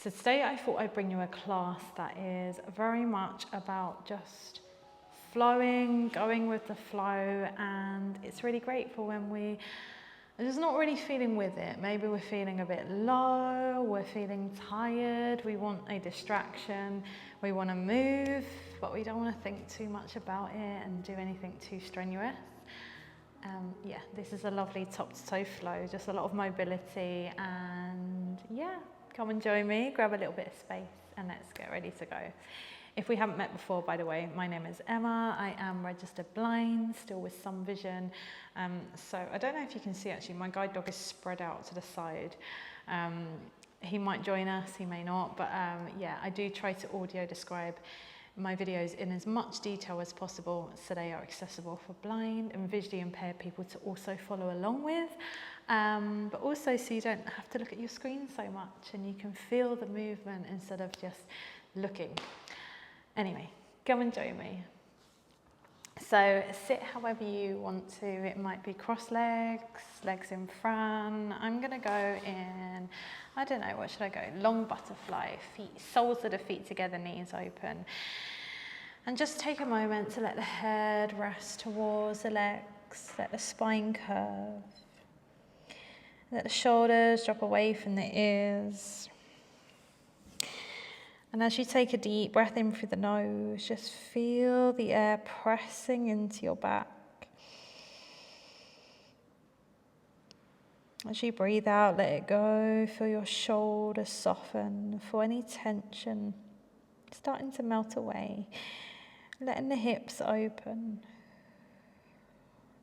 So today I thought I'd bring you a class that is very much about just flowing, going with the flow, and it's really great for when we are just not really feeling with it. Maybe we're feeling a bit low, we're feeling tired, we want a distraction, we want to move, but we don't want to think too much about it and do anything too strenuous. Yeah, this is a lovely top to toe flow, just a lot of mobility, and yeah, come and join me, grab a little bit of space, and let's get ready to go. If we haven't met before, by the way, my name is Emma. I am registered blind, still with some vision. So I don't know if you can see, actually, my guide dog is spread out to the side. He might join us, he may not, but yeah, I do try to audio describe my videos in as much detail as possible so they are accessible for blind and visually impaired people to also follow along with, but also so you don't have to look at your screen so much and you can feel the movement instead of just looking. Anyway, come and join me. So sit however you want to. It might be cross legs, legs in front. I'm going to go in, I don't know, what should I go? Long butterfly, feet, soles of the feet together, knees open. And just take a moment to let the head rest towards the legs, let the spine curve. Let the shoulders drop away from the ears. And as you take a deep breath in through the nose, just feel the air pressing into your back. As you breathe out, let it go. Feel your shoulders soften. Feel any tension starting to melt away. Letting the hips open.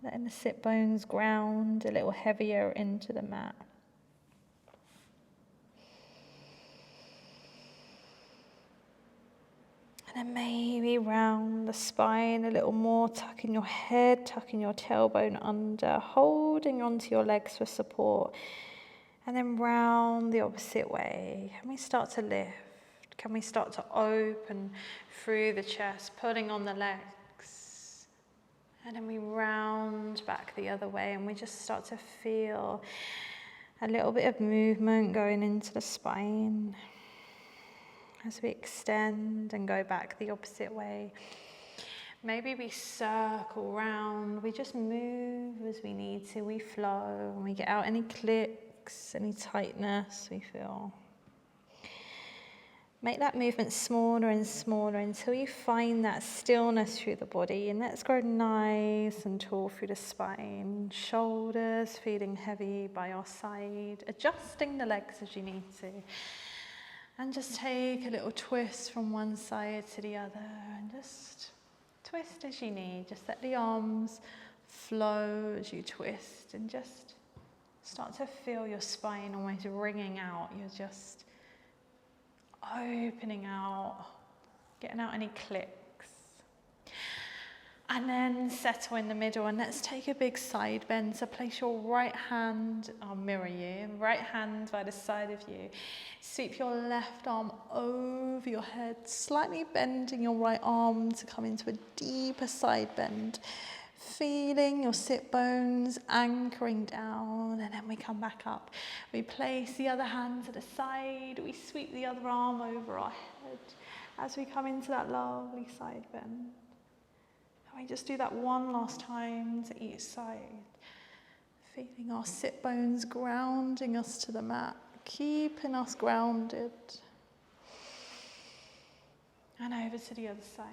Letting the sit bones ground a little heavier into the mat. And then maybe round the spine a little more, tucking your head, tucking your tailbone under, holding onto your legs for support. And then round the opposite way. Can we start to lift? Can we start to open through the chest, pulling on the legs? And then we round back the other way and we just start to feel a little bit of movement going into the spine. As we extend and go back the opposite way. Maybe we circle round, we just move as we need to, we flow, and we get out any clicks, any tightness we feel. Make that movement smaller and smaller until you find that stillness through the body, and let's grow nice and tall through the spine, shoulders feeling heavy by your side, adjusting the legs as you need to. And just take a little twist from one side to the other and just twist as you need. Just let the arms flow as you twist and just start to feel your spine almost ringing out. You're just opening out, getting out any clicks. And then settle in the middle and let's take a big side bend. So place your right hand, I'll mirror you, right hand by the side of you. Sweep your left arm over your head, slightly bending your right arm to come into a deeper side bend. Feeling your sit bones anchoring down, and then we come back up. We place the other hand to the side, we sweep the other arm over our head as we come into that lovely side bend. We just do that one last time to each side. Feeling our sit bones grounding us to the mat, keeping us grounded. And over to the other side.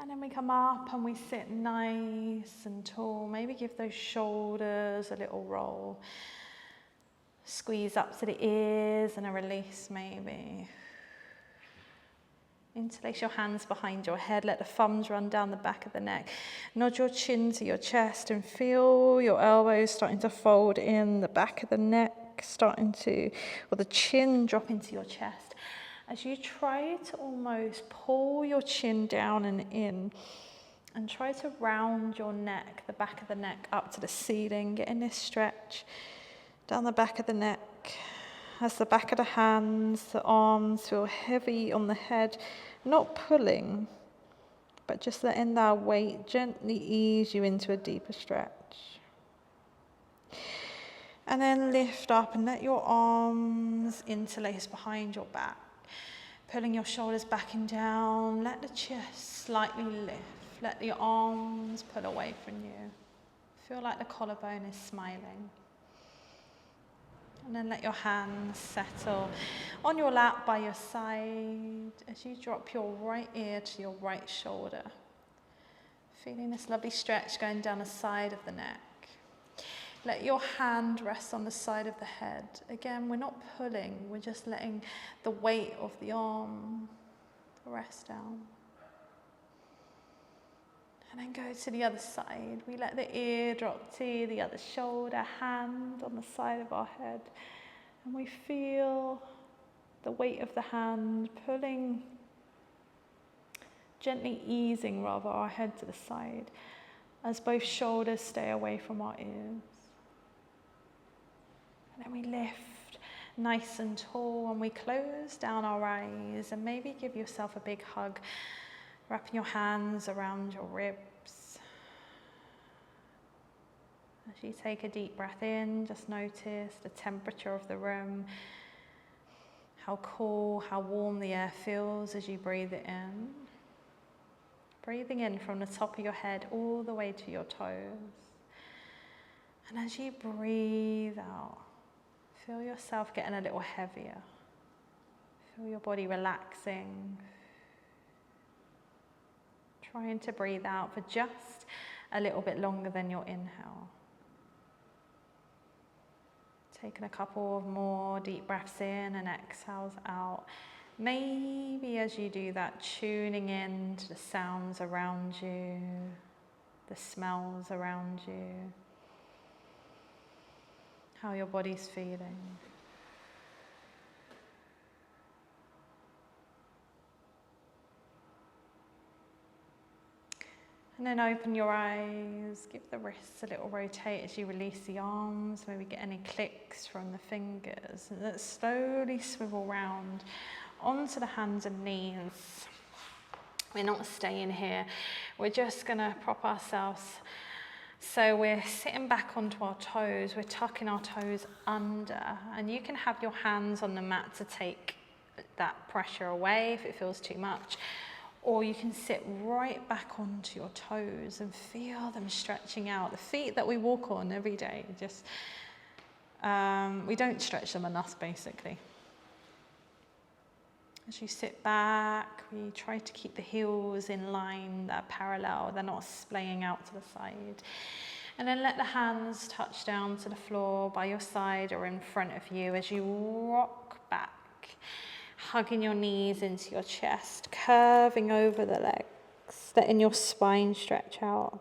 And then we come up and we sit nice and tall. Maybe give those shoulders a little roll. Squeeze up to the ears and a release maybe. Interlace your hands behind your head, let the thumbs run down the back of the neck. Nod your chin to your chest and feel your elbows starting to fold in, the back of the neck or the chin drop into your chest. As you try to almost pull your chin down and in, and try to round your neck, the back of the neck up to the ceiling, getting this stretch down the back of the neck. As the back of the hands, the arms feel heavy on the head, not pulling, but just letting that weight gently ease you into a deeper stretch. And then lift up and let your arms interlace behind your back. Pulling your shoulders back and down. Let the chest slightly lift. Let the arms pull away from you. Feel like the collarbone is smiling. And then let your hands settle on your lap by your side as you drop your right ear to your right shoulder. Feeling this lovely stretch going down the side of the neck. Let your hand rest on the side of the head. Again, we're not pulling, we're just letting the weight of the arm rest down. And then go to the other side. We let the ear drop to the other shoulder, hand on the side of our head. And we feel the weight of the hand pulling, gently easing rather our head to the side as both shoulders stay away from our ears. And then we lift nice and tall and we close down our eyes and maybe give yourself a big hug, wrapping your hands around your ribs. As you take a deep breath in, just notice the temperature of the room, how cool, how warm the air feels as you breathe it in. Breathing in from the top of your head all the way to your toes. And as you breathe out, feel yourself getting a little heavier. Feel your body relaxing. Trying to breathe out for just a little bit longer than your inhale. Taking a couple of more deep breaths in and exhales out. Maybe as you do that, tuning in to the sounds around you, the smells around you, how your body's feeling. And then open your eyes, give the wrists a little rotate as you release the arms, maybe get any clicks from the fingers. And then slowly swivel round onto the hands and knees. We're not staying here, we're just going to prop ourselves. So we're sitting back onto our toes, we're tucking our toes under, and you can have your hands on the mat to take that pressure away if it feels too much. Or you can sit right back onto your toes and feel them stretching out. The feet that we walk on every day, just we don't stretch them enough, basically. As you sit back, we try to keep the heels in line, they're parallel, they're not splaying out to the side. And then let the hands touch down to the floor by your side or in front of you as you rock back. Hugging your knees into your chest, curving over the legs, letting your spine stretch out.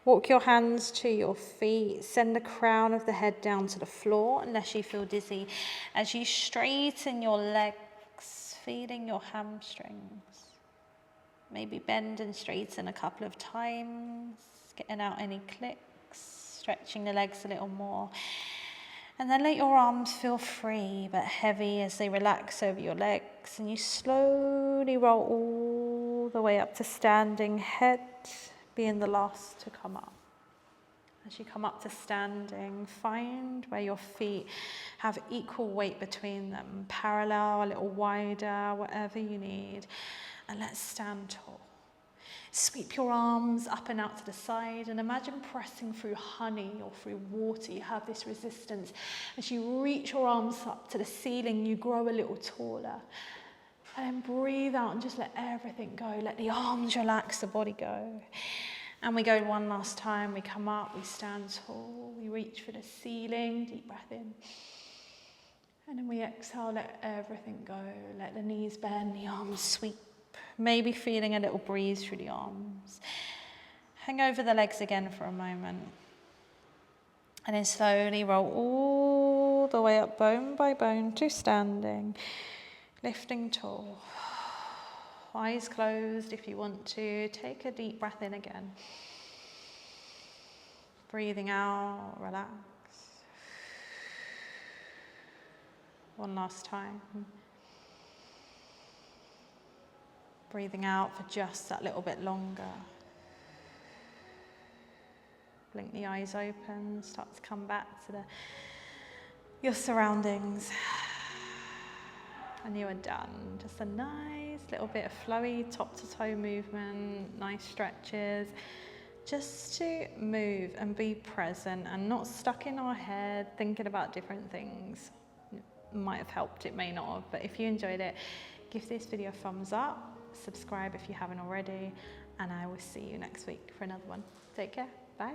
Walk your hands to your feet, send the crown of the head down to the floor unless you feel dizzy. As you straighten your legs, feeling your hamstrings. Maybe bend and straighten a couple of times, getting out any clicks, stretching the legs a little more. And then let your arms feel free but heavy as they relax over your legs. And you slowly roll all the way up to standing, head being the last to come up. As you come up to standing, find where your feet have equal weight between them, parallel, a little wider, whatever you need. And let's stand tall. Sweep your arms up and out to the side and imagine pressing through honey or through water. You have this resistance. As you reach your arms up to the ceiling, you grow a little taller. And then breathe out and just let everything go. Let the arms relax, the body go. And we go one last time. We come up, we stand tall, we reach for the ceiling, deep breath in. And then we exhale, let everything go. Let the knees bend, the arms sweep. Maybe feeling a little breeze through the arms. Hang over the legs again for a moment. And then slowly roll all the way up bone by bone to standing. Lifting tall. Eyes closed if you want to. Take a deep breath in again. Breathing out, relax. One last time. Breathing out for just that little bit longer. blink the eyes open, start to come back to your surroundings. And you are done. Just a nice little bit of flowy top to toe movement, nice stretches. Just to move and be present and not stuck in our head thinking about different things. It might have helped, it may not have, but if you enjoyed it, give this video a thumbs up, subscribe if you haven't already, and I will see you next week for another one. Take care, bye.